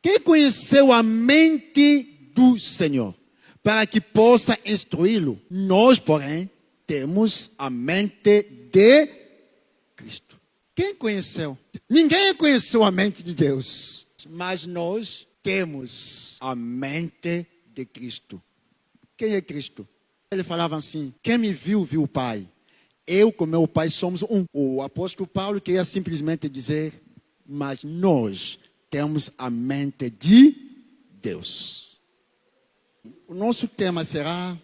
Quem conheceu a mente do Senhor para que possa instruí-lo? Nós, porém, temos a mente de Cristo. Quem conheceu? Ninguém conheceu a mente de Deus, mas nós temos a mente de Cristo. Quem é Cristo? Ele falava assim: quem me viu, viu o Pai. Eu com meu Pai somos um. O apóstolo Paulo queria simplesmente dizer: mas nós temos a mente de Deus. O nosso tema será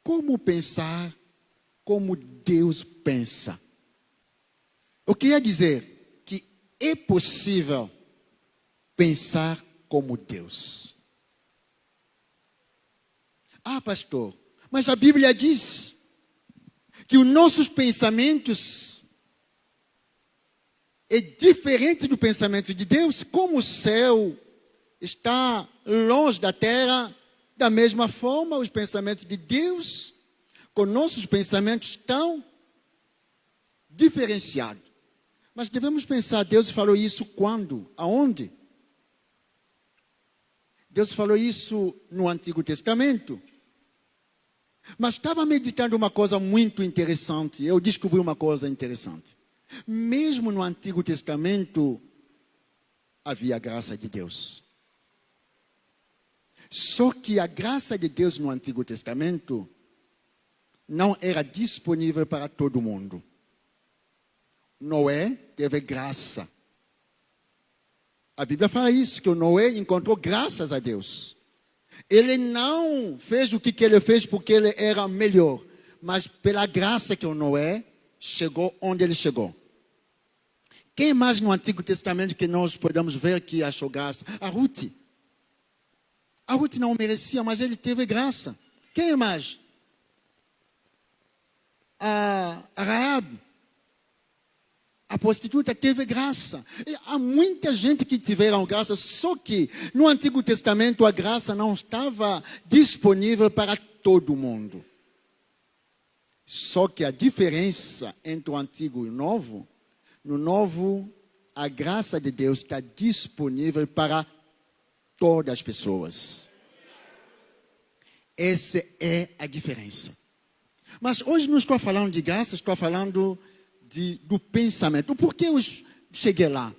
como pensar como Deus pensa. Eu queria dizer que é possível pensar como Deus. Ah, pastor, mas a Bíblia diz que os nossos pensamentos é diferente do pensamento de Deus. Como o céu está longe da terra, da mesma forma os pensamentos de Deus com nossos pensamentos estão diferenciados. Mas devemos pensar, Deus falou isso quando? Aonde? Deus falou isso no Antigo Testamento. Mas estava meditando uma coisa muito interessante. Eu descobri uma coisa interessante. Mesmo no Antigo Testamento, havia a graça de Deus. Só que a graça de Deus no Antigo Testamento não era disponível para todo mundo. Noé teve graça. A Bíblia fala isso, que o Noé encontrou graças a Deus. Ele não fez o que ele fez porque ele era melhor, mas pela graça que o Noé chegou onde ele chegou. Quem mais no Antigo Testamento que nós podemos ver que achou graça? A Ruth. A Ruth não merecia, mas ele teve graça. Quem mais? A Raab. A prostituta teve graça. E há muita gente que tiveram graça, só que no Antigo Testamento a graça não estava disponível para todo mundo. Só que a diferença entre o Antigo e o Novo, no Novo, a graça de Deus está disponível para todas as pessoas. Essa é a diferença. Mas hoje não estou falando de graça, estou falando do pensamento. Por que eu cheguei lá?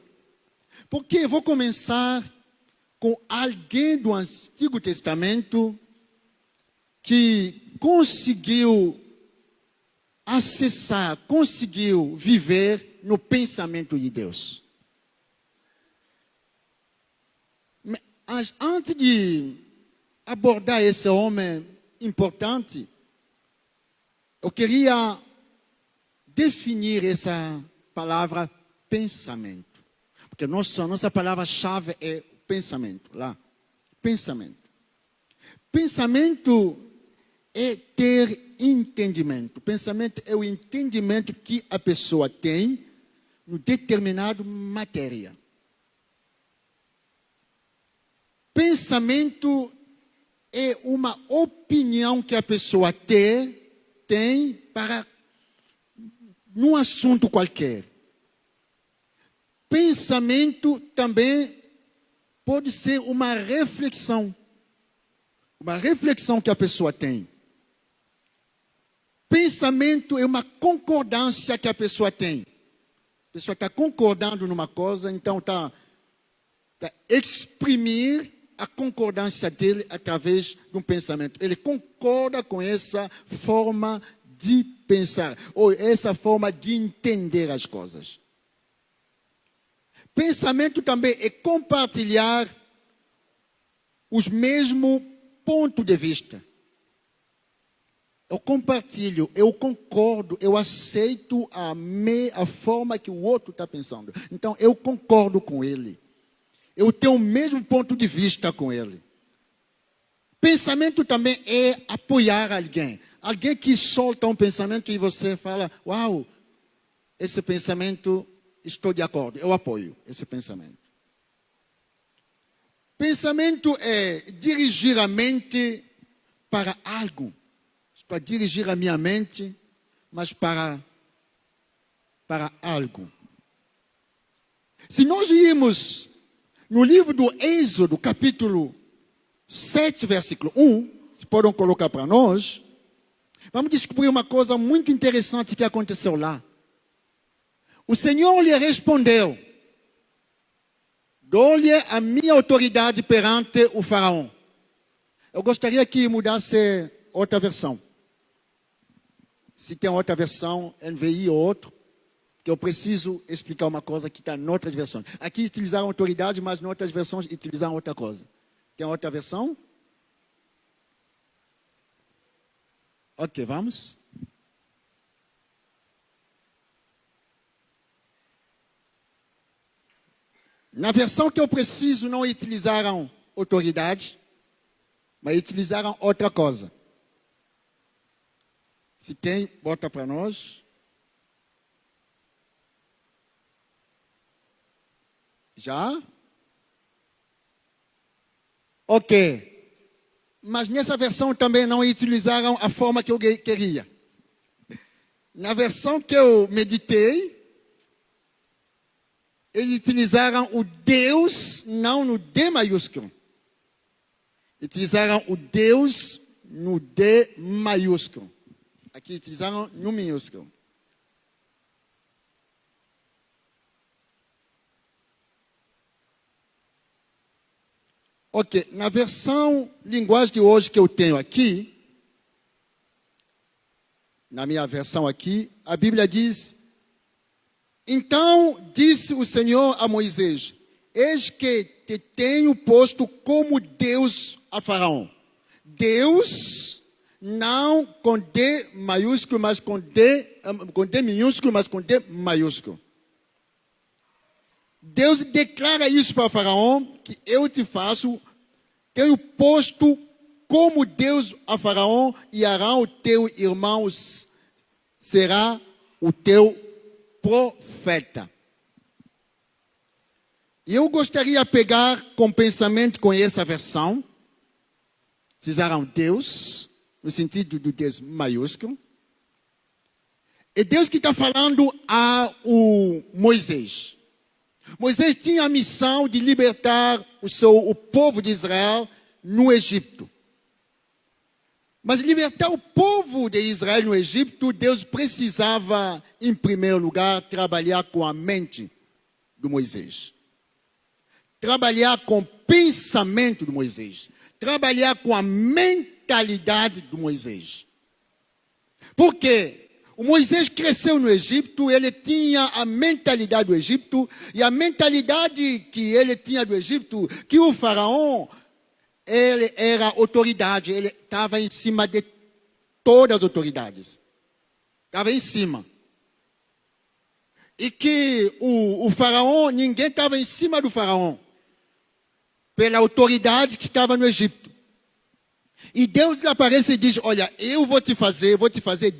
Porque eu vou começar com alguém do Antigo Testamento que conseguiu acessar, conseguiu viver no pensamento de Deus. Mas antes de abordar esse homem importante, eu queria definir essa palavra pensamento. Porque nossa palavra-chave é pensamento. Lá. Pensamento. Pensamento é ter entendimento. Pensamento é o entendimento que a pessoa tem no determinado matéria. Pensamento é uma opinião que a pessoa tem para num assunto qualquer. Pensamento também pode ser uma reflexão que a pessoa tem. Pensamento é uma concordância que a pessoa tem. A pessoa está concordando numa coisa, então está exprimir a concordância dele através de um pensamento. Ele concorda com essa forma de pensar, ou essa forma de entender as coisas. Pensamento também é compartilhar os mesmos pontos de vista. Eu compartilho, eu concordo, eu aceito a forma que o outro está pensando. Então, eu concordo com ele. Eu tenho o mesmo ponto de vista com ele. Pensamento também é apoiar alguém. Alguém que solta um pensamento e você fala, uau, esse pensamento, estou de acordo, eu apoio esse pensamento. Pensamento é dirigir a mente para algo. Estou a dirigir a minha mente, mas para algo. Se nós irmos No livro do Êxodo, capítulo 7, versículo 1, se podem colocar para nós, vamos descobrir uma coisa muito interessante que aconteceu lá. O Senhor lhe respondeu: dou-lhe a minha autoridade perante o faraó. Eu gostaria que mudasse outra versão. Se tem outra versão, NVI ou outro, que eu preciso explicar uma coisa que está em outras versões. Aqui utilizaram autoridade, mas em outras versões utilizaram outra coisa. Tem outra versão? Ok, vamos. Na versão que eu preciso, não utilizaram autoridade, mas utilizaram outra coisa. Se tem, bota para nós. Já? Ok. Mas nessa versão também não utilizaram a forma que eu queria. Na versão que eu meditei, eles utilizaram o Deus, não no D maiúsculo. Utilizaram o Deus no D maiúsculo. Aqui utilizaram no minúsculo. Ok, na versão linguagem de hoje que eu tenho aqui, na minha versão aqui, a Bíblia diz: então disse o Senhor a Moisés: eis que te tenho posto como Deus a Faraó. Deus, não com D maiúsculo, mas com D minúsculo, mas com D maiúsculo. Deus declara isso para Faraó, que eu te faço, tenho posto como Deus a Faraó, e Arão, o teu irmão, será o teu profeta. E eu gostaria de pegar com pensamento com essa versão, utilizaram Deus, no sentido do Deus maiúsculo. É Deus que está falando a Moisés. Moisés tinha a missão de libertar o povo de Israel no Egito. Mas libertar o povo de Israel no Egito, Deus precisava, em primeiro lugar, trabalhar com a mente de Moisés. Trabalhar com o pensamento de Moisés. Trabalhar com a mentalidade de Moisés. Por quê? O Moisés cresceu no Egito, ele tinha a mentalidade do Egito, e a mentalidade que ele tinha do Egito, que o faraó, ele era autoridade, ele estava em cima de todas as autoridades. Estava em cima. E que o faraó, ninguém estava em cima do faraó, pela autoridade que estava no Egito. E Deus lhe aparece e diz: olha, eu vou te fazer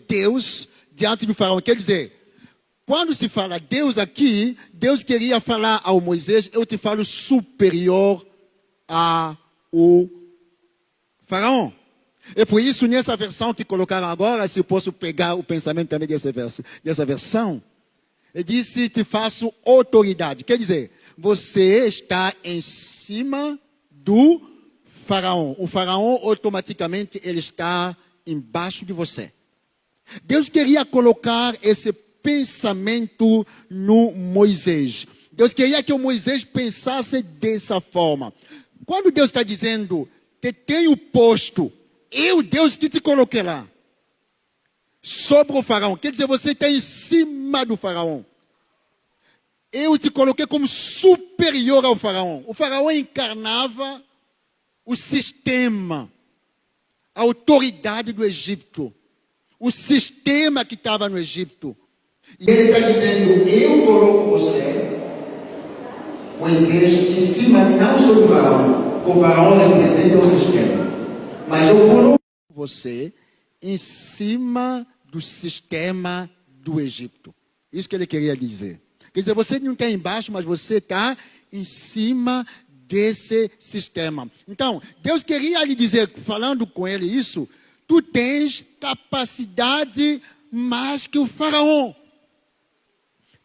Deus diante do faraó. Quer dizer, quando se fala Deus aqui, Deus queria falar ao Moisés: eu te falo superior ao faraó. É por isso, nessa versão que colocaram agora, se eu posso pegar o pensamento também dessa versão, ele disse: te faço autoridade. Quer dizer, você está em cima do faraó. O faraó, automaticamente, ele está embaixo de você. Deus queria colocar esse pensamento no Moisés. Deus queria que o Moisés pensasse dessa forma. Quando Deus está dizendo: te tenho posto, eu, Deus, que te coloquei lá, sobre o faraó. Quer dizer, você está em cima do faraó. Eu te coloquei como superior ao faraó. O faraó encarnava o sistema, a autoridade do Egito. O sistema que estava no Egito. E ele está dizendo: eu coloco você, Moisés, em cima não só do faraó, porque o faraó representa o sistema, mas eu coloco você em cima do sistema do Egito. Isso que ele queria dizer. Quer dizer, você não está embaixo, mas você está em cima desse sistema. Então, Deus queria lhe dizer, falando com ele isso: tu tens capacidade mais que o faraó.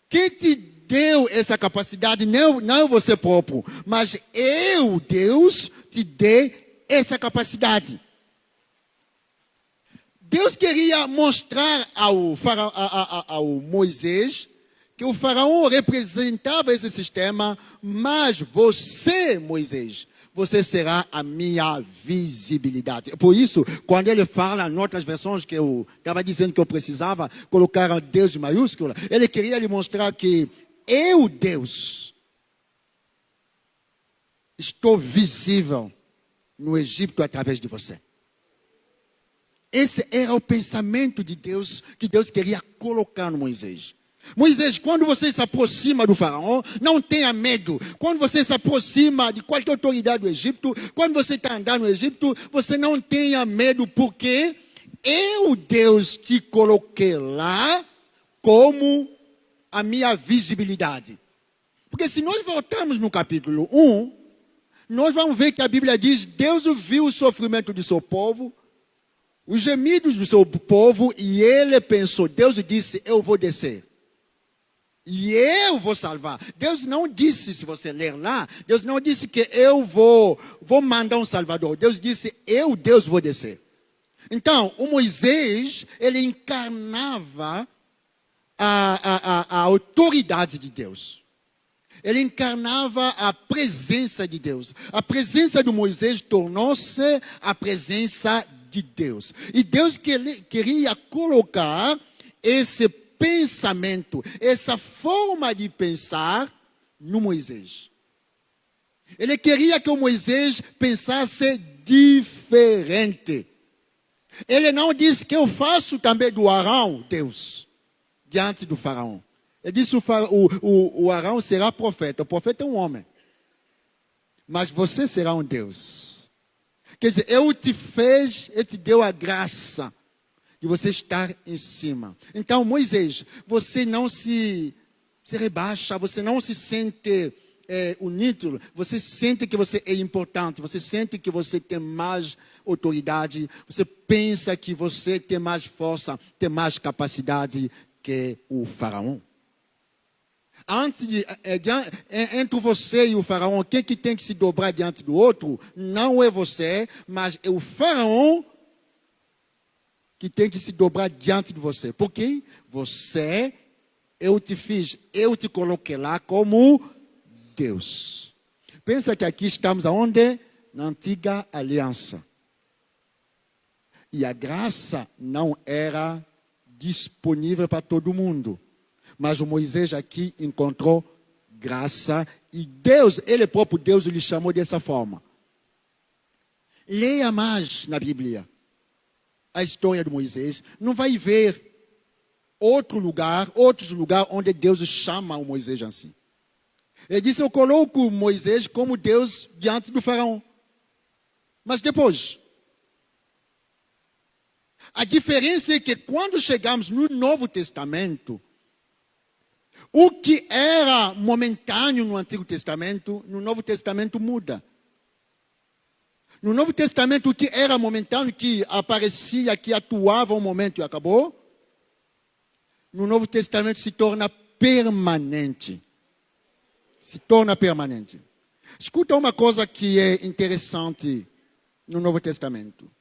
Quem te deu essa capacidade, não você próprio, mas eu, Deus, te dei essa capacidade. Deus queria mostrar ao Moisés que o faraó representava esse sistema, mas você, Moisés, você será a minha visibilidade. Por isso, quando ele fala em outras versões que eu estava dizendo que eu precisava colocar Deus em maiúscula, ele queria lhe mostrar que eu, Deus, estou visível no Egito através de você. Esse era o pensamento de Deus, que Deus queria colocar no Moisés. Moisés, quando você se aproxima do faraó, não tenha medo. Quando você se aproxima de qualquer autoridade do Egito, quando você está andando no Egito, você não tenha medo, porque eu, Deus, te coloquei lá como a minha visibilidade. Porque se nós voltarmos no capítulo 1, nós vamos ver que a Bíblia diz: Deus viu o sofrimento do seu povo, os gemidos do seu povo, e ele pensou, Deus disse, eu vou descer. E eu vou salvar. Deus não disse, se você ler lá, Deus não disse que eu vou mandar um salvador. Deus disse, eu, Deus, vou descer. Então, o Moisés, ele encarnava a autoridade de Deus. Ele encarnava a presença de Deus. A presença de Moisés tornou-se a presença de Deus. E Deus queria colocar esse pensamento, essa forma de pensar no Moisés. Ele queria que o Moisés pensasse diferente. Ele não disse que eu faço também do Arão, Deus, diante do faraó. Ele disse o Arão será profeta. O profeta é um homem. Mas você será um Deus. Quer dizer, eu te deu a graça de você estar em cima. Então, Moisés, você não se rebaixa, você não se sente unido, você sente que você é importante, você sente que você tem mais autoridade, você pensa que você tem mais força, tem mais capacidade que o faraó. Entre você e o faraó, quem que tem que se dobrar diante do outro, não é você, mas é o faraó que tem que se dobrar diante de você. Porque você, eu te coloquei lá como Deus. Pensa que aqui estamos aonde? Na antiga aliança. E a graça não era disponível para todo mundo. Mas o Moisés aqui encontrou graça e Deus, ele próprio Deus, lhe chamou dessa forma. Leia mais na Bíblia a história de Moisés. Não vai ver outros lugares onde Deus chama o Moisés assim. Ele disse, eu coloco Moisés como Deus diante do faraó. Mas depois, a diferença é que quando chegamos no Novo Testamento, o que era momentâneo no Antigo Testamento, no Novo Testamento muda. No Novo Testamento, o que era momentâneo, que aparecia, que atuava um momento e acabou, no Novo Testamento se torna permanente. Se torna permanente. Escuta uma coisa que é interessante no Novo Testamento.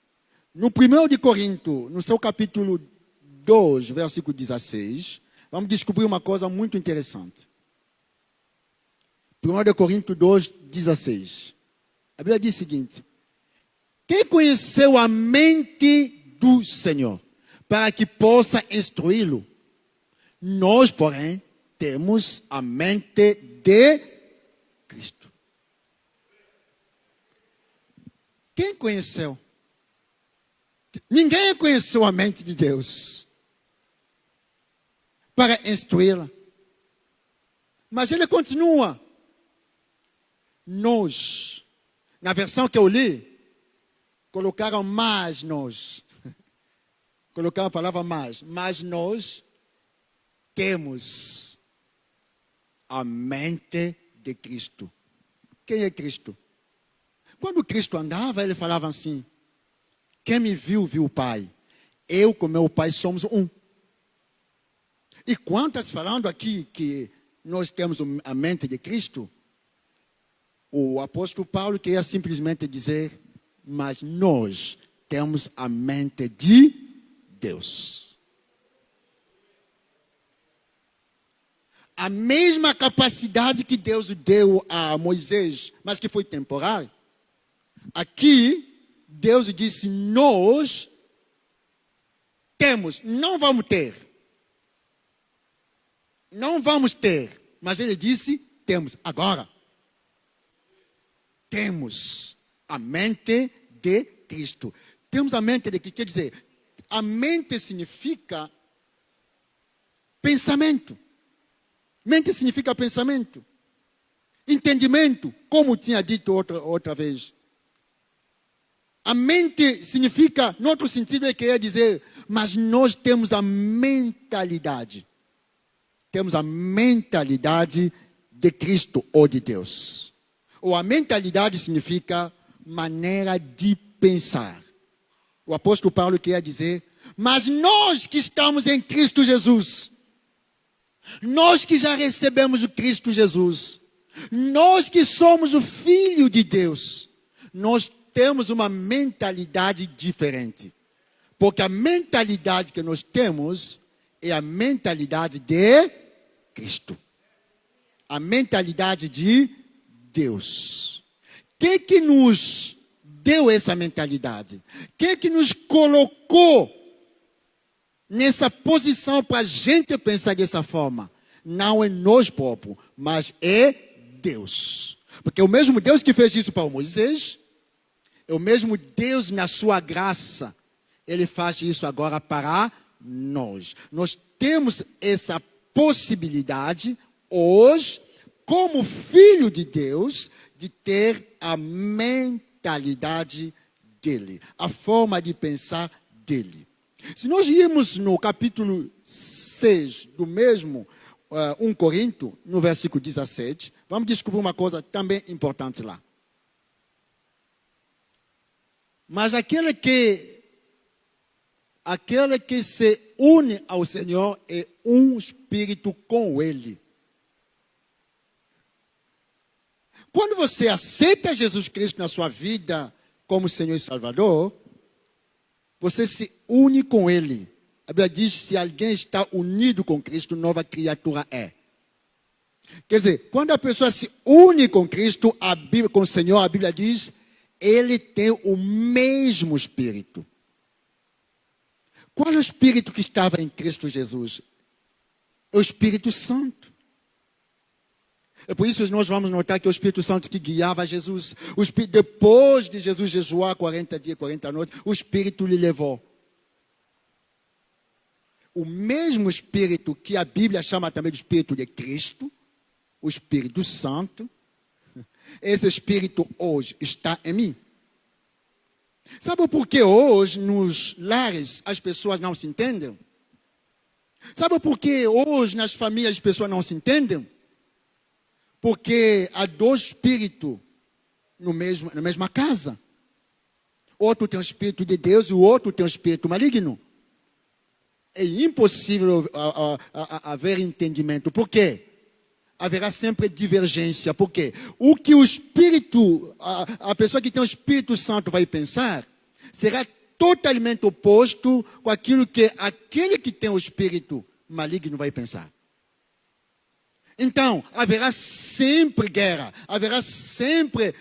No 1 de Corinto, no seu capítulo 2, versículo 16, vamos descobrir uma coisa muito interessante. 1 de Corinto 2, 16. A Bíblia diz o seguinte: quem conheceu a mente do Senhor para que possa instruí-lo? Nós, porém, temos a mente de Cristo. Quem conheceu? Ninguém conheceu a mente de Deus para instruí-la. Mas ele continua. Nós, na versão que eu li, colocaram mais nós. Colocaram a palavra mais. Mas nós temos a mente de Cristo. Quem é Cristo? Quando Cristo andava, ele falava assim: quem me viu, viu o Pai. Eu com meu Pai somos um. E quantas falando aqui que nós temos a mente de Cristo, o apóstolo Paulo queria simplesmente dizer, mas nós temos a mente de Deus. A mesma capacidade que Deus deu a Moisés, mas que foi temporária. Aqui, Deus disse, nós temos, não vamos ter. Não vamos ter. Mas ele disse, temos. Agora, temos a mente de Cristo. Temos a mente de Cristo. Quer dizer, a mente significa pensamento. Mente significa pensamento. Entendimento, como tinha dito outra vez. A mente significa, no outro sentido, ele queria dizer, mas nós temos a mentalidade. Temos a mentalidade de Cristo ou de Deus. Ou a mentalidade significa maneira de pensar. O apóstolo Paulo queria dizer, mas nós que estamos em Cristo Jesus, nós que já recebemos o Cristo Jesus, nós que somos o Filho de Deus, nós temos uma mentalidade diferente. Porque a mentalidade que nós temos é a mentalidade de Cristo. A mentalidade de Deus. Quem que nos deu essa mentalidade? Quem que nos colocou nessa posição para a gente pensar dessa forma? Não é nós próprios, mas é Deus. Porque o mesmo Deus que fez isso para Moisés, é o mesmo Deus na sua graça. Ele faz isso agora para nós. Nós temos essa possibilidade hoje, como filho de Deus, de ter a mentalidade dele, a forma de pensar dele. Se nós irmos no capítulo 6 do mesmo 1 Corinto, no versículo 17, vamos descobrir uma coisa também importante lá. Mas aquele que se une ao Senhor é um espírito com Ele. Quando você aceita Jesus Cristo na sua vida como Senhor e Salvador, você se une com Ele. A Bíblia diz que se alguém está unido com Cristo, nova criatura é. Quer dizer, quando a pessoa se une com Cristo, com o Senhor, a Bíblia diz, ele tem o mesmo Espírito. Qual é o Espírito que estava em Cristo Jesus? É o Espírito Santo. É por isso que nós vamos notar que é o Espírito Santo que guiava Jesus. Depois de Jesus jejuar 40 dias, 40 noites, o Espírito lhe levou. O mesmo Espírito que a Bíblia chama também de Espírito de Cristo, o Espírito Santo, esse Espírito hoje está em mim. Sabe por que hoje nos lares as pessoas não se entendem? Sabe por que hoje nas famílias as pessoas não se entendem? Porque há dois espíritos na mesma casa. Outro tem o Espírito de Deus e o outro tem o Espírito maligno. É impossível haver entendimento. Por quê? Haverá sempre divergência. Por quê? O que o Espírito, a pessoa que tem o Espírito Santo vai pensar, será totalmente oposto com aquilo que aquele que tem o Espírito maligno vai pensar. Então, haverá sempre guerra, haverá sempre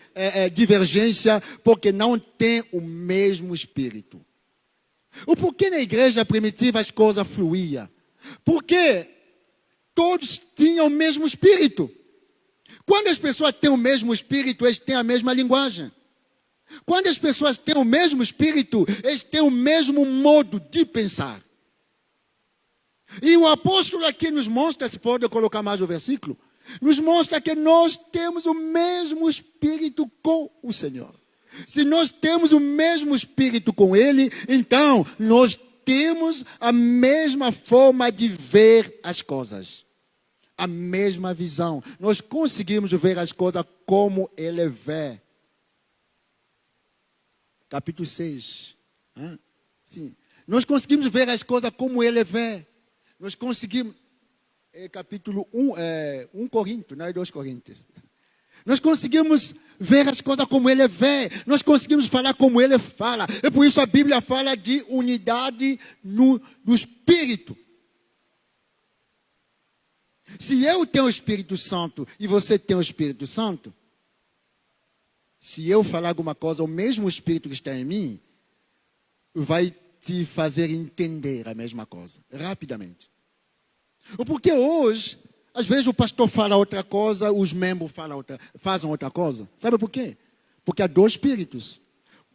divergência, porque não tem o mesmo Espírito. O porquê na igreja primitiva as coisas fluíam? Porque todos tinham o mesmo Espírito. Quando as pessoas têm o mesmo Espírito, eles têm a mesma linguagem. Quando as pessoas têm o mesmo Espírito, eles têm o mesmo modo de pensar. E o apóstolo aqui nos mostra, se pode colocar mais o versículo, nos mostra que nós temos o mesmo Espírito com o Senhor. Se nós temos o mesmo Espírito com Ele, então nós temos a mesma forma de ver as coisas. A mesma visão. Nós conseguimos ver as coisas como Ele vê. Capítulo 6. Sim. Nós conseguimos ver as coisas como Ele vê. Nós conseguimos. é capítulo 1 Coríntios, não é 2 Coríntios. Nós conseguimos ver as coisas como ele vê. Nós conseguimos falar como ele fala. E por isso a Bíblia fala de unidade no Espírito. Se eu tenho o Espírito Santo e você tem o Espírito Santo, se eu falar alguma coisa, o mesmo Espírito que está em mim vai te fazer entender a mesma coisa, rapidamente. Porque hoje, às vezes o pastor fala outra coisa, os membros fazem outra coisa. Sabe por quê? Porque há dois espíritos.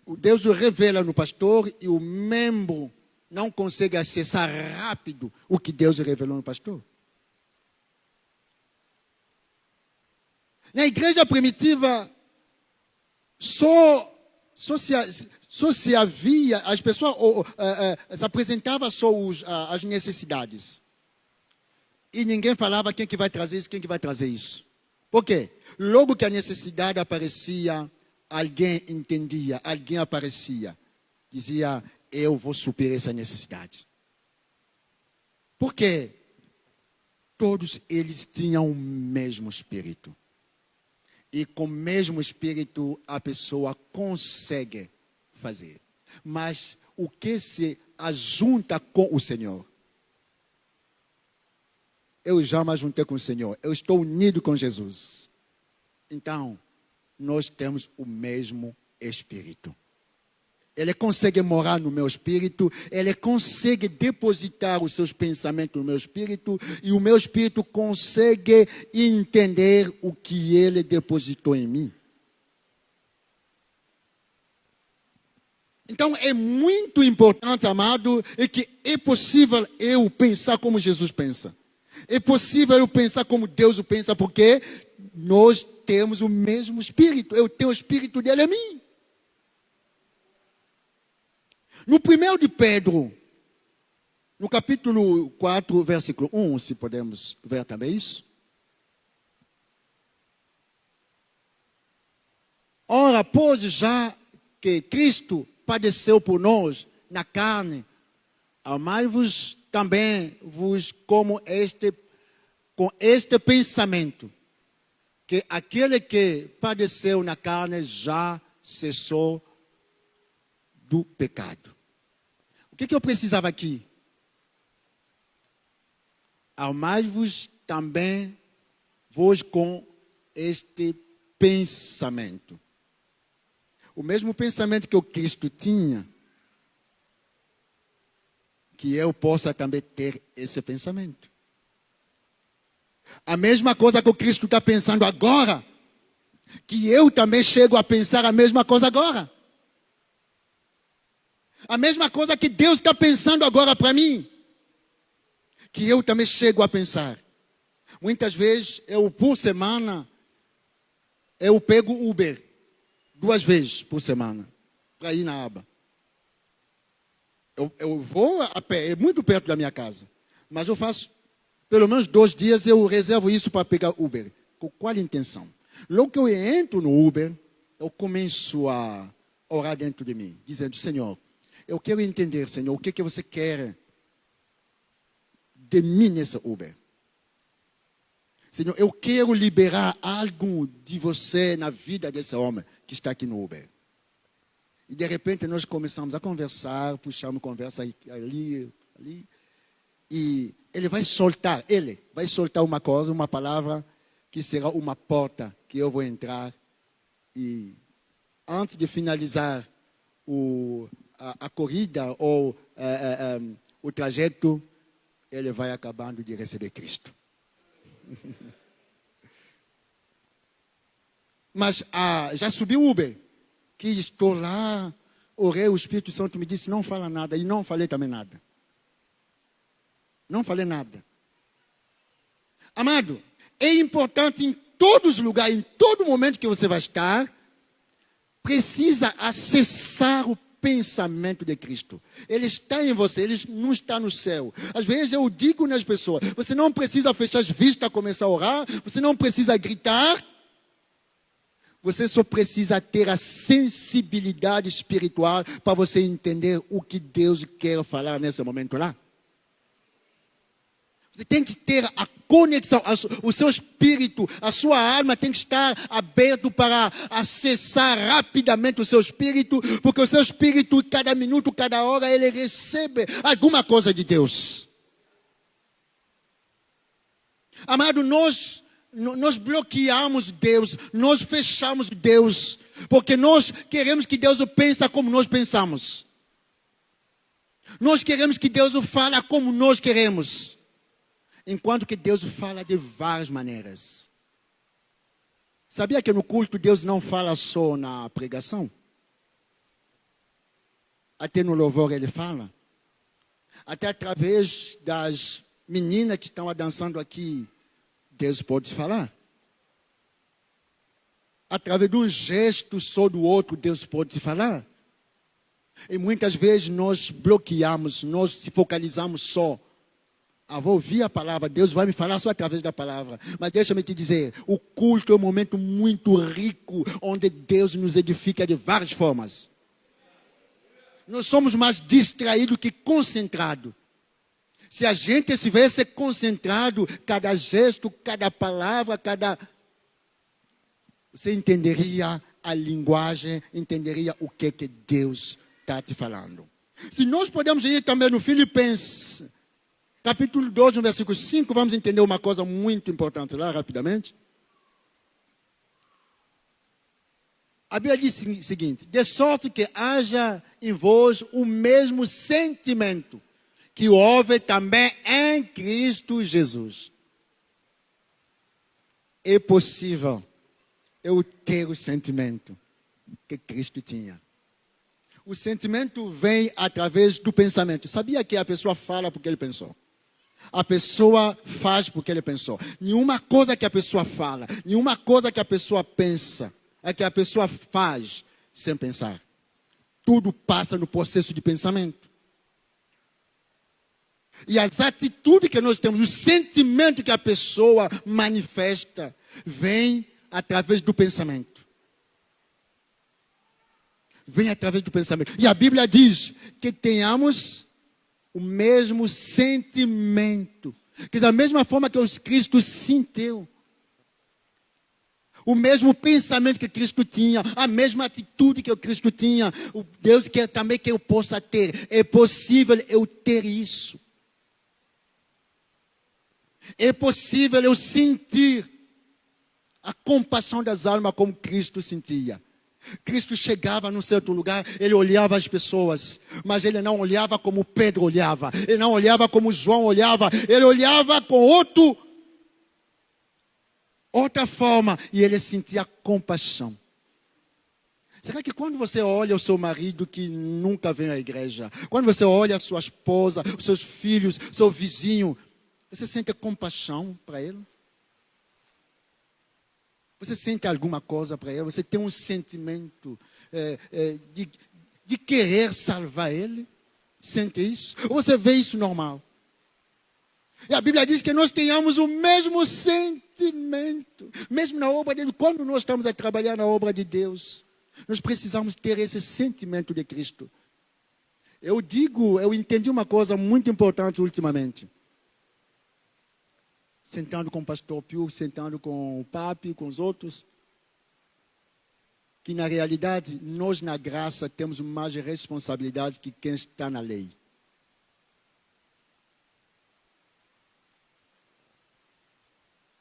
O Deus revela no pastor e o membro não consegue acessar rápido o que Deus revelou no pastor. Na igreja primitiva, só se havia, as pessoas se apresentavam só as necessidades. E ninguém falava quem que vai trazer isso, quem que vai trazer isso. Por quê? Logo que a necessidade aparecia, alguém entendia, alguém aparecia. Dizia, eu vou suprir essa necessidade. Por quê? Todos eles tinham o mesmo espírito. E com o mesmo espírito a pessoa consegue fazer. Mas o que se ajunta com o Senhor? Eu já me juntei com o Senhor. Eu estou unido com Jesus. Então, nós temos o mesmo Espírito. Ele consegue morar no meu espírito. Ele consegue depositar os seus pensamentos no meu espírito. E o meu espírito consegue entender o que ele depositou em mim. Então, é muito importante, amado, e que é possível eu pensar como Jesus pensa. É possível eu pensar como Deus pensa, porque nós temos o mesmo Espírito. Eu tenho o Espírito dele em mim. No 1 de Pedro, no capítulo 4, versículo 1, se podemos ver também isso. Ora, pois já que Cristo padeceu por nós na carne, amai-vos também vos com este pensamento, que aquele que padeceu na carne já cessou do pecado. O que eu precisava aqui? Amai-vos também vos com este pensamento. O mesmo pensamento que o Cristo tinha, que eu possa também ter esse pensamento. A mesma coisa que o Cristo está pensando agora, que eu também chego a pensar a mesma coisa agora. A mesma coisa que Deus está pensando agora para mim, que eu também chego a pensar. Muitas vezes, por semana, eu pego Uber 2 vezes por semana, para ir na aba. Eu vou a pé, é muito perto da minha casa. Mas eu faço, pelo menos 2 dias, eu reservo isso para pegar Uber. Com qual intenção? Logo que eu entro no Uber, eu começo a orar dentro de mim, dizendo, Senhor, eu quero entender, Senhor, o que você quer de mim nesse Uber. Senhor, eu quero liberar algo de você na vida desse homem que está aqui no Uber. E de repente nós começamos a conversar, puxamos conversa ali. E ele vai soltar uma coisa, uma palavra, que será uma porta que eu vou entrar. E antes de finalizar a corrida ou o trajeto, ele vai acabando de receber Cristo. Mas já subi o Uber, que estou lá, orei, o Espírito Santo me disse, não fala nada, e não falei também nada. Não falei nada. Amado, é importante em todos os lugares, em todo momento que você vai estar, precisa acessar o pensamento de Cristo. Ele está em você, ele não está no céu. Às vezes eu digo nas pessoas, você não precisa fechar as vistas, começar a orar, você não precisa gritar, você só precisa ter a sensibilidade espiritual para você entender o que Deus quer falar nesse momento lá. Você tem que ter a conexão, o seu espírito, a sua alma tem que estar aberto para acessar rapidamente o seu espírito, porque o seu espírito, cada minuto, cada hora, ele recebe alguma coisa de Deus. Amado, nós bloqueamos Deus, nós fechamos Deus, porque nós queremos que Deus pense como nós pensamos. Nós queremos que Deus fale como nós queremos. Enquanto que Deus fala de várias maneiras. Sabia que no culto Deus não fala só na pregação? Até no louvor ele fala. Até através das meninas que estão dançando aqui, Deus pode falar. Através de um gesto só do outro, Deus pode falar. E muitas vezes nós bloqueamos, nós se focalizamos só. Vou ouvir a palavra, Deus vai me falar só através da palavra. Mas deixa-me te dizer, o culto é um momento muito rico, onde Deus nos edifica de várias formas. Nós somos mais distraídos que concentrados. Se a gente estivesse concentrado, cada gesto, cada palavra, você entenderia a linguagem, entenderia o que Deus está te falando. Se nós podemos ir também no Filipenses, capítulo 2, no versículo 5, vamos entender uma coisa muito importante lá, rapidamente. A Bíblia diz o seguinte: de sorte que haja em vós o mesmo sentimento que houve também em Cristo Jesus. É possível eu ter o sentimento que Cristo tinha. O sentimento vem através do pensamento. Sabia que a pessoa fala porque ele pensou? A pessoa faz porque ele pensou. Nenhuma coisa que a pessoa fala, nenhuma coisa que a pessoa pensa, é que a pessoa faz sem pensar. Tudo passa no processo de pensamento. E as atitudes que nós temos, o sentimento que a pessoa manifesta, vem através do pensamento. Vem através do pensamento. E a Bíblia diz que tenhamos o mesmo sentimento. Que da mesma forma que o Cristo sentiu. O mesmo pensamento que Cristo tinha, a mesma atitude que o Cristo tinha, o Deus quer também que eu possa ter. É possível eu ter isso. É possível eu sentir a compaixão das almas como Cristo sentia. Cristo chegava num certo lugar, ele olhava as pessoas, mas ele não olhava como Pedro olhava, ele não olhava como João olhava, ele olhava com outra forma, e ele sentia compaixão. Será que quando você olha o seu marido que nunca vem à igreja, quando você olha a sua esposa, os seus filhos, seu vizinho, você sente compaixão para ele? Você sente alguma coisa para ele? Você tem um sentimento de querer salvar ele? Sente isso? Ou você vê isso normal? E a Bíblia diz que nós tenhamos o mesmo sentimento. Mesmo na obra de Deus, quando nós estamos a trabalhar na obra de Deus, nós precisamos ter esse sentimento de Cristo. Eu entendi uma coisa muito importante ultimamente. Sentando com o pastor Pio, sentando com o Papi, com os outros. Que na realidade, nós na graça temos mais responsabilidade que quem está na lei.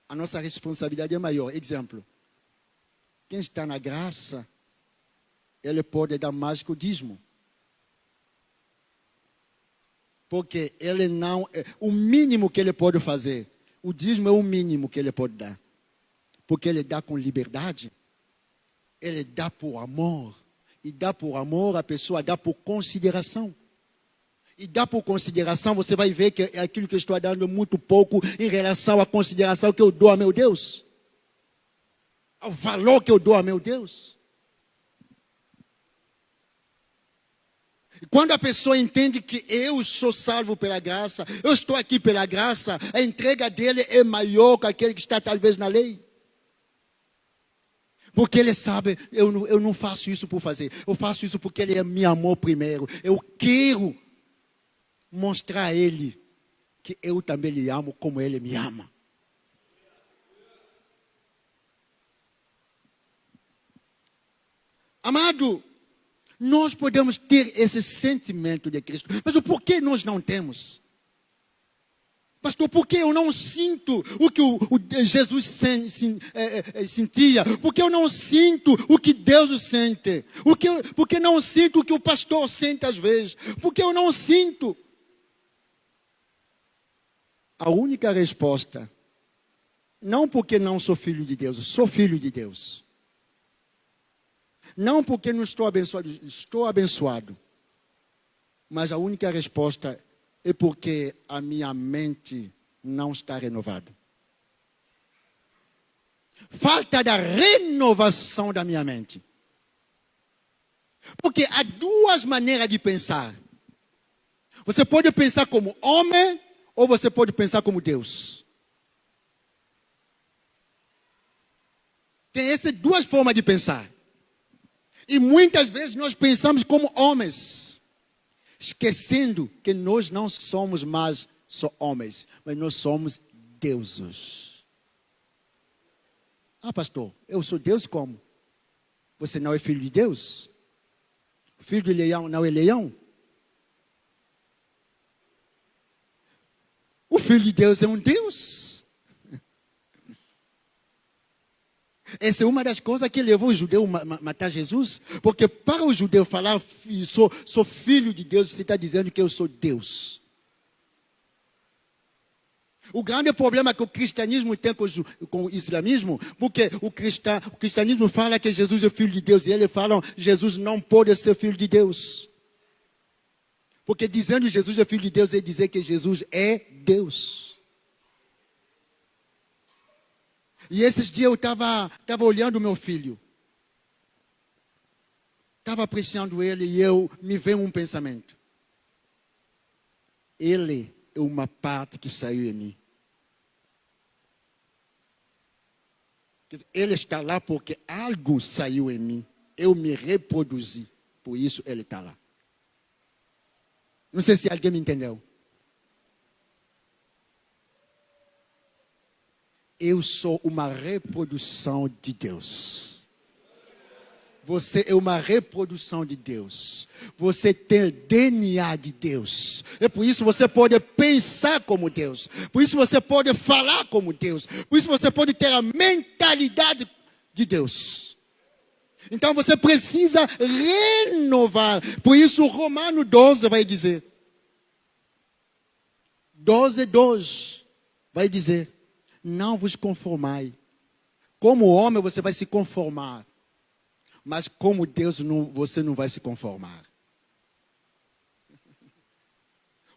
A nossa responsabilidade é maior. Exemplo. Quem está na graça, ele pode dar mais que o dízimo. Porque ele não... O mínimo que ele pode fazer... O dízimo é o mínimo que ele pode dar. Porque ele dá com liberdade. Ele dá por amor. E dá por amor, a pessoa dá por consideração. E dá por consideração, você vai ver que aquilo que eu estou dando é muito pouco em relação à consideração que eu dou a meu Deus. Ao valor que eu dou a meu Deus. E quando a pessoa entende que eu sou salvo pela graça, eu estou aqui pela graça, a entrega dele é maior que aquele que está talvez na lei. Porque ele sabe, eu não faço isso por fazer, eu faço isso porque ele me amou primeiro. Eu quero mostrar a ele que eu também lhe amo como ele me ama. Amado, nós podemos ter esse sentimento de Cristo, mas o porquê nós não temos? Pastor, por que eu não sinto o que Jesus sentia? Por que eu não sinto o que Deus sente? Por que não sinto o que o pastor sente às vezes? Por que eu não sinto? A única resposta, não porque não sou filho de Deus, sou filho de Deus. Não porque não estou abençoado. Mas a única resposta é porque a minha mente não está renovada. Falta da renovação da minha mente. Porque há duas maneiras de pensar. Você pode pensar como homem ou você pode pensar como Deus. Tem essas duas formas de pensar. E muitas vezes nós pensamos como homens, esquecendo que nós não somos mais só homens, mas nós somos deuses. Ah, pastor, eu sou Deus como? Você não é filho de Deus? O filho de leão não é leão? O filho de Deus é um Deus. Essa é uma das coisas que levou o judeu a matar Jesus. Porque para o judeu falar, sou filho de Deus, você está dizendo que eu sou Deus. O grande problema que o cristianismo tem com o islamismo, porque o cristianismo fala que Jesus é filho de Deus, e eles falam que Jesus não pode ser filho de Deus. Porque dizendo que Jesus é filho de Deus, é dizer que Jesus é Deus. E esses dias eu estava olhando o meu filho. Estava apreciando ele e me veio um pensamento. Ele é uma parte que saiu em mim. Ele está lá porque algo saiu em mim. Eu me reproduzi. Por isso ele está lá. Não sei se alguém me entendeu. Eu sou uma reprodução de Deus. Você é uma reprodução de Deus. Você tem DNA de Deus. E por isso você pode pensar como Deus. Por isso você pode falar como Deus. Por isso você pode ter a mentalidade de Deus. Então você precisa renovar. Por isso Romano 12 vai dizer. 12:2 vai dizer. Não vos conformai. Como homem você vai se conformar. Mas como Deus você não vai se conformar.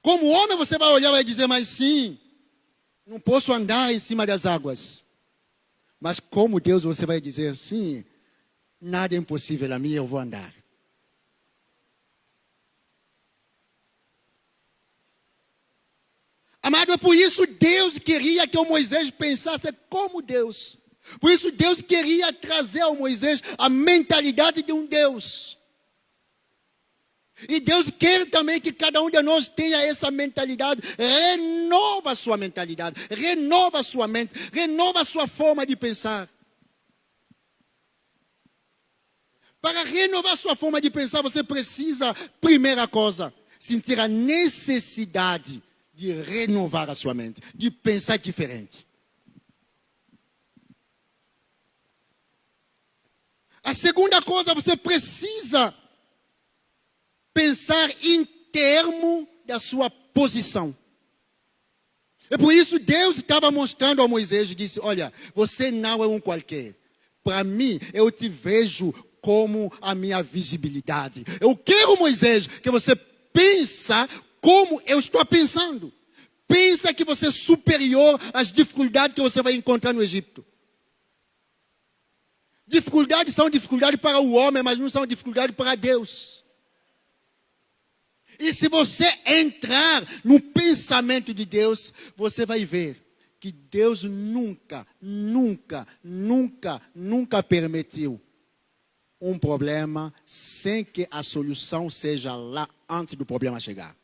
Como homem você vai olhar e vai dizer, mas sim, não posso andar em cima das águas. Mas como Deus você vai dizer, sim, nada é impossível a mim, eu vou andar. Amado, é por isso Deus queria que o Moisés pensasse como Deus. Por isso Deus queria trazer ao Moisés a mentalidade de um Deus. E Deus quer também que cada um de nós tenha essa mentalidade. Renova a sua mentalidade, renova a sua mente, renova a sua forma de pensar. Para renovar a sua forma de pensar, você precisa, primeira coisa, sentir a necessidade de renovar a sua mente, de pensar diferente. A segunda coisa, você precisa pensar em termos da sua posição. É por isso que Deus estava mostrando a Moisés e disse, olha, você não é um qualquer. Para mim, eu te vejo como a minha visibilidade. Eu quero, Moisés, que você pensa como eu estou pensando. Pensa que você é superior às dificuldades que você vai encontrar no Egito. Dificuldades são dificuldades para o homem, mas não são dificuldades para Deus. E se você entrar no pensamento de Deus, você vai ver que Deus nunca permitiu um problema sem que a solução seja lá antes do problema chegar.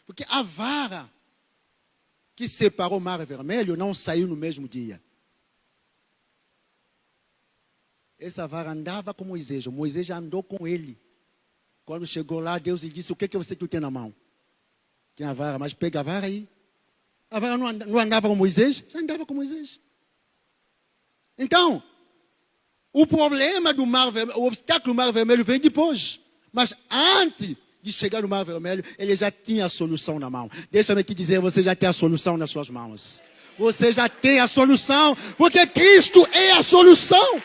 Porque a vara que separou o Mar Vermelho não saiu no mesmo dia. Essa vara andava com Moisés. Moisés já andou com ele. Quando chegou lá, Deus lhe disse: o que você tem na mão? Tinha a vara, mas pega a vara aí. A vara não andava com Moisés? Já andava com Moisés. Então, o problema do Mar Vermelho, o obstáculo do Mar Vermelho vem depois. Mas antes de chegar no Mar Vermelho, ele já tinha a solução na mão. Deixa-me te dizer, você já tem a solução nas suas mãos. Você já tem a solução, porque Cristo é a solução.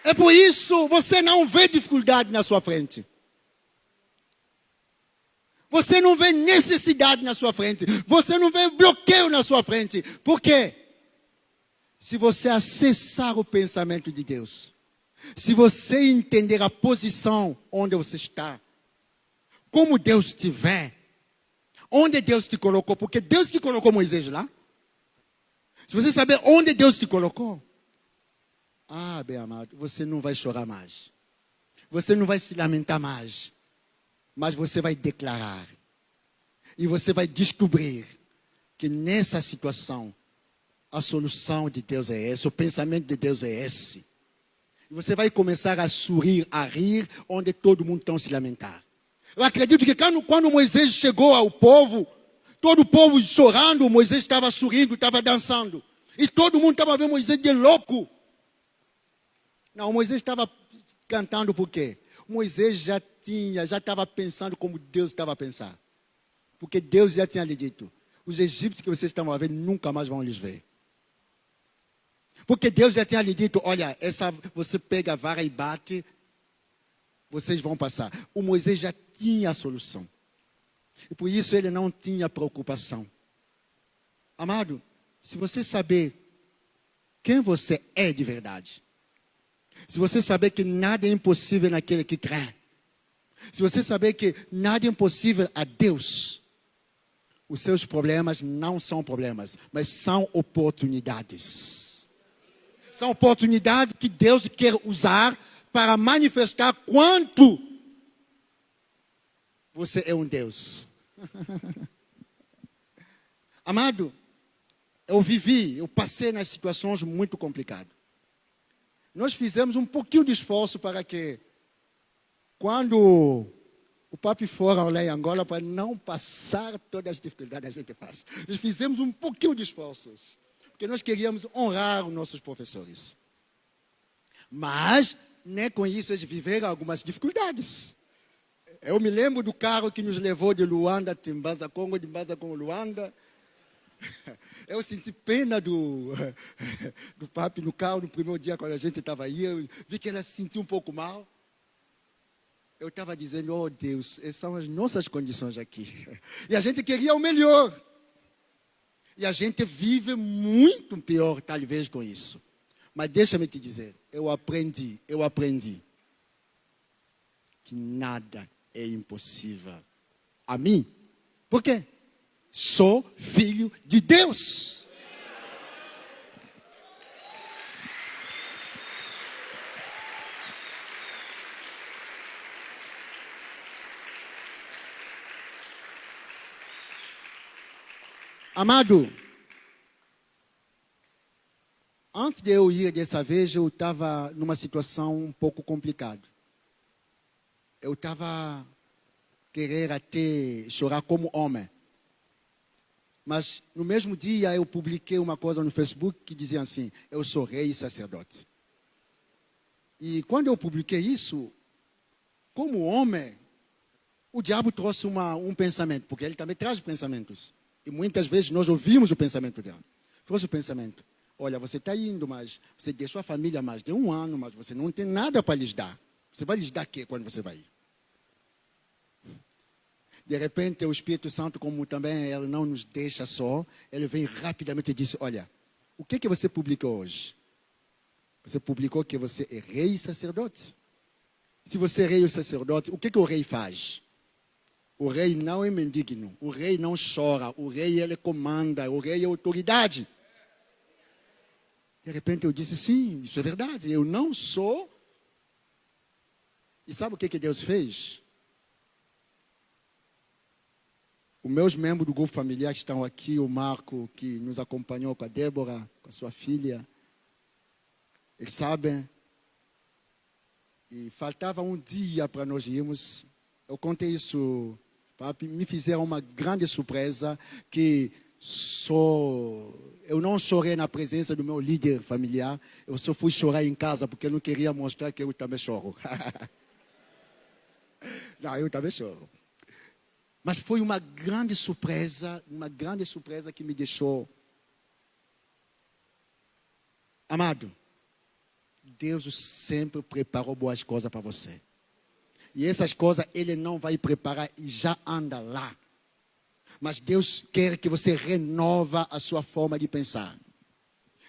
É por isso você não vê dificuldade na sua frente. Você não vê necessidade na sua frente. Você não vê bloqueio na sua frente. Por quê? Se você acessar o pensamento de Deus, se você entender a posição onde você está, como Deus te vê, onde Deus te colocou, porque Deus que colocou Moisés lá. Se você saber onde Deus te colocou, bem amado, você não vai chorar mais. Você não vai se lamentar mais. Mas você vai declarar. E você vai descobrir que nessa situação, a solução de Deus é essa, o pensamento de Deus é esse. E você vai começar a sorrir, a rir, onde todo mundo está se lamentar. Eu acredito que quando Moisés chegou ao povo, todo o povo chorando, Moisés estava sorrindo, estava dançando. E todo mundo estava vendo Moisés de louco. Não, Moisés estava cantando por quê? Moisés já estava pensando como Deus estava a pensar. Porque Deus já tinha lhe dito: os egípcios que vocês estão a ver nunca mais vão lhes ver. Porque Deus já tinha lhe dito: olha, você pega a vara e bate, vocês vão passar. O Moisés já tinha a solução. E por isso ele não tinha preocupação. Amado, se você saber quem você é de verdade, se você saber que nada é impossível naquele que crê, se você saber que nada é impossível a Deus, os seus problemas não são problemas, mas são oportunidades. São oportunidades que Deus quer usar para manifestar quanto você é um Deus. Amado, eu passei nas situações muito complicadas. Nós fizemos um pouquinho de esforço para que, quando o papi for lá em Angola, para não passar todas as dificuldades que a gente passa. Nós fizemos um pouquinho de esforços, porque nós queríamos honrar os nossos professores. Mas, nem com isso, eles viveram algumas dificuldades. Eu me lembro do carro que nos levou de Luanda a Mbaza Congo, de Mbaza Congo, Luanda. Eu senti pena do papi no carro no primeiro dia quando a gente estava aí. Eu vi que ela se sentiu um pouco mal. Eu estava dizendo: oh Deus, essas são as nossas condições aqui. E a gente queria o melhor. E a gente vive muito pior, talvez, com isso. Mas deixa-me te dizer, eu aprendi que nada é impossível a mim. Por quê? Sou filho de Deus. Amado, antes de eu ir dessa vez, eu estava numa situação um pouco complicada. Eu estava querendo até chorar como homem. Mas no mesmo dia eu publiquei uma coisa no Facebook que dizia assim: eu sou rei e sacerdote. E quando eu publiquei isso, como homem, o diabo trouxe um pensamento, porque ele também traz pensamentos. E muitas vezes nós ouvimos o pensamento dele. Trouxe o pensamento: olha, você está indo, mas você deixou a família há mais de 1 ano, mas você não tem nada para lhes dar. Você vai lhes dar o quê quando você vai ir? De repente, o Espírito Santo, como também ele não nos deixa só, ele vem rapidamente e diz: olha, o que você publicou hoje? Você publicou que você é rei e sacerdote. Se você é rei e sacerdote, o que o rei faz? O rei não é mendigno, o rei não chora, o rei ele comanda, o rei é autoridade. De repente eu disse: sim, isso é verdade, eu não sou E sabe o que Deus fez? Os meus membros do grupo familiar que estão aqui, o Marco, que nos acompanhou com a Débora, com a sua filha, eles sabem. E faltava um dia para nós irmos. Eu contei isso, papi, me fizeram uma grande surpresa que eu não chorei na presença do meu líder familiar, eu só fui chorar em casa porque eu não queria mostrar que eu também choro. Não, eu também choro. Mas foi uma grande surpresa que me deixou. Amado, Deus sempre preparou boas coisas para você. E essas coisas Ele não vai preparar e já anda lá. Mas Deus quer que você renova a sua forma de pensar.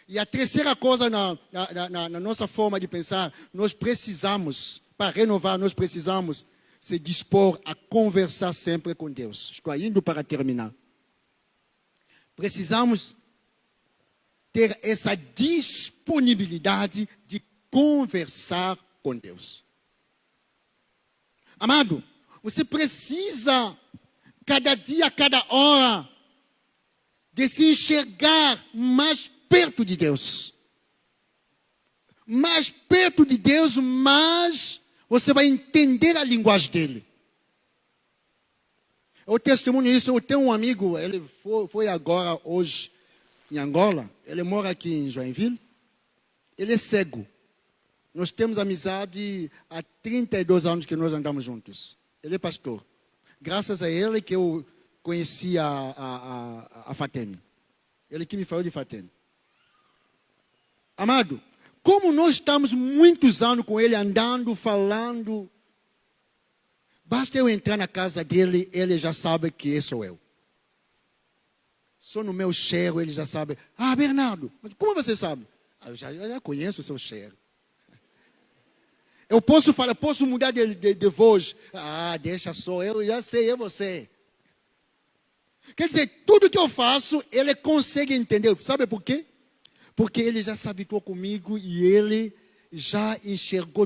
E a terceira coisa na nossa forma de pensar, nós precisamos, para renovar, nós precisamos se dispor a conversar sempre com Deus. Estou indo para terminar. Precisamos ter essa disponibilidade de conversar com Deus. Amado, você precisa, cada dia, cada hora, de se enxergar mais perto de Deus. Mais perto de Deus, mais você vai entender a linguagem dele. Eu testemunho isso. Eu tenho um amigo, ele foi agora, hoje, em Angola. Ele mora aqui em Joinville. Ele é cego. Nós temos amizade há 32 anos que nós andamos juntos. Ele é pastor. Graças a ele que eu conheci a Fatene. Ele que me falou de Fatene. Amado, como nós estamos muitos anos com ele, andando, falando, basta eu entrar na casa dele, ele já sabe que esse sou eu. Só no meu cheiro ele já sabe. Ah, Bernardo, mas como você sabe? Eu já conheço o seu cheiro. Eu posso falar, posso mudar de voz. Ah, deixa só, eu já sei, é você. Quer dizer, tudo que eu faço, ele consegue entender. Sabe por quê? Porque ele já se habituou comigo e ele já enxergou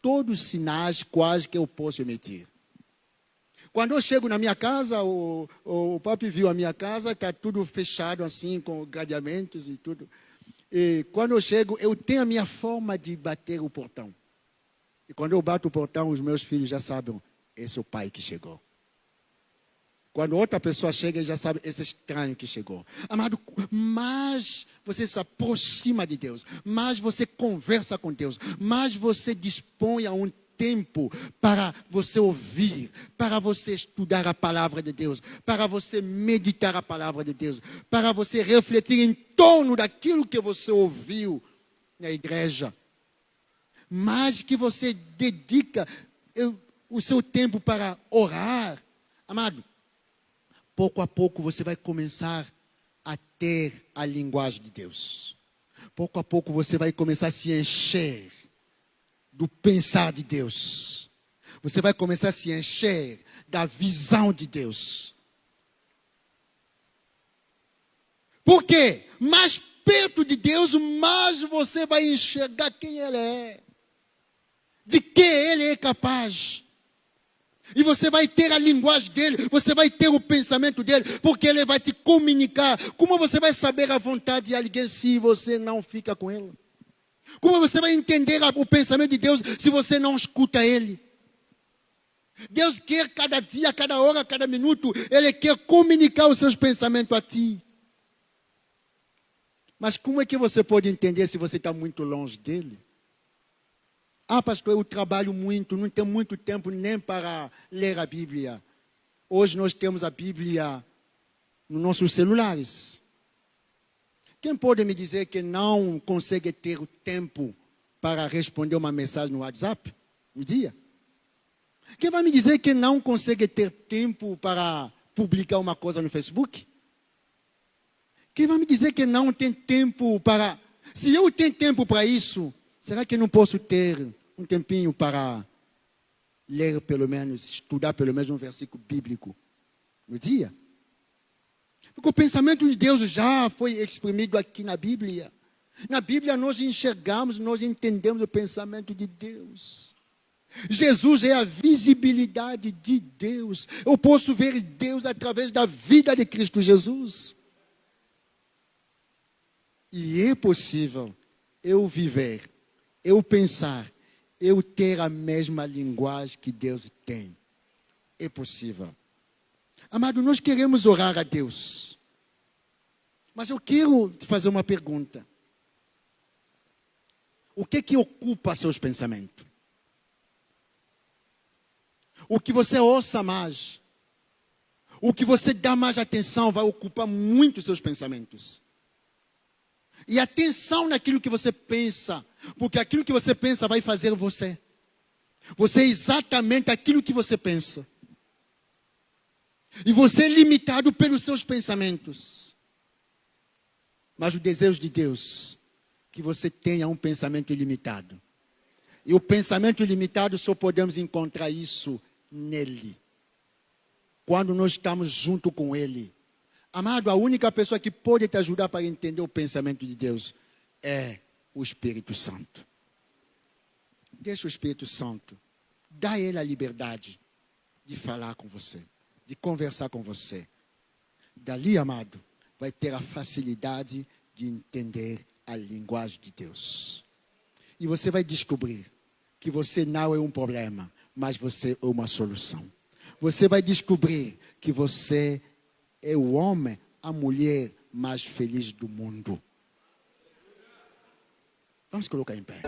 todos os sinais quase que eu posso emitir. Quando eu chego na minha casa, o papi viu a minha casa, está tudo fechado assim, com gradeamentos e tudo. E quando eu chego, eu tenho a minha forma de bater o portão. E quando eu bato o portão, os meus filhos já sabem, esse é o pai que chegou. Quando outra pessoa chega, ele já sabe, esse é estranho que chegou. Amado, mais você se aproxima de Deus, mais você conversa com Deus, mais você dispõe a um tempo para você ouvir, para você estudar a palavra de Deus, para você meditar a palavra de Deus, para você refletir em torno daquilo que você ouviu na igreja. Mais que você dedica o seu tempo para orar. Amado, pouco a pouco você vai começar a ter a linguagem de Deus. Pouco a pouco você vai começar a se encher do pensar de Deus. Você vai começar a se encher da visão de Deus. Por quê? Mais perto de Deus, mais você vai enxergar quem Ele é. De que Ele é capaz. E você vai ter a linguagem dele, você vai ter o pensamento dele, porque ele vai te comunicar. Como você vai saber a vontade de alguém se você não fica com ele? Como você vai entender o pensamento de Deus se você não escuta ele? Deus quer cada dia, cada hora, cada minuto, Ele quer comunicar os seus pensamentos a ti. Mas como é que você pode entender se você está muito longe dele? Ah, pastor, eu trabalho muito, não tenho muito tempo nem para ler a Bíblia. Hoje nós temos a Bíblia nos nossos celulares. Quem pode me dizer que não consegue ter o tempo para responder uma mensagem no WhatsApp? Um dia? Quem vai me dizer que não consegue ter tempo para publicar uma coisa no Facebook? Quem vai me dizer que não tem tempo para... Se eu tenho tempo para isso, será que eu não posso ter um tempinho para ler pelo menos, estudar pelo menos um versículo bíblico no dia? Porque o pensamento de Deus já foi exprimido aqui na Bíblia. Na Bíblia nós enxergamos, nós entendemos o pensamento de Deus. Jesus é a visibilidade de Deus. Eu posso ver Deus através da vida de Cristo Jesus. E é possível eu viver, eu pensar, eu ter a mesma linguagem que Deus tem. É possível. Amado, nós queremos orar a Deus. Mas eu quero te fazer uma pergunta. O que ocupa seus pensamentos? O que você ouça mais, o que você dá mais atenção vai ocupar muito seus pensamentos. E atenção naquilo que você pensa, porque aquilo que você pensa vai fazer você. Você é exatamente aquilo que você pensa. E você é limitado pelos seus pensamentos. Mas o desejo de Deus é que você tenha um pensamento ilimitado. E o pensamento ilimitado só podemos encontrar isso nele. Quando nós estamos junto com Ele. Amado, a única pessoa que pode te ajudar para entender o pensamento de Deus é o Espírito Santo. Deixa o Espírito Santo. Dá a Ele a liberdade de falar com você, de conversar com você. Dali, amado, vai ter a facilidade de entender a linguagem de Deus. E você vai descobrir que você não é um problema, mas você é uma solução. Você vai descobrir que você é o homem, a mulher mais feliz do mundo. Vamos colocar em pé.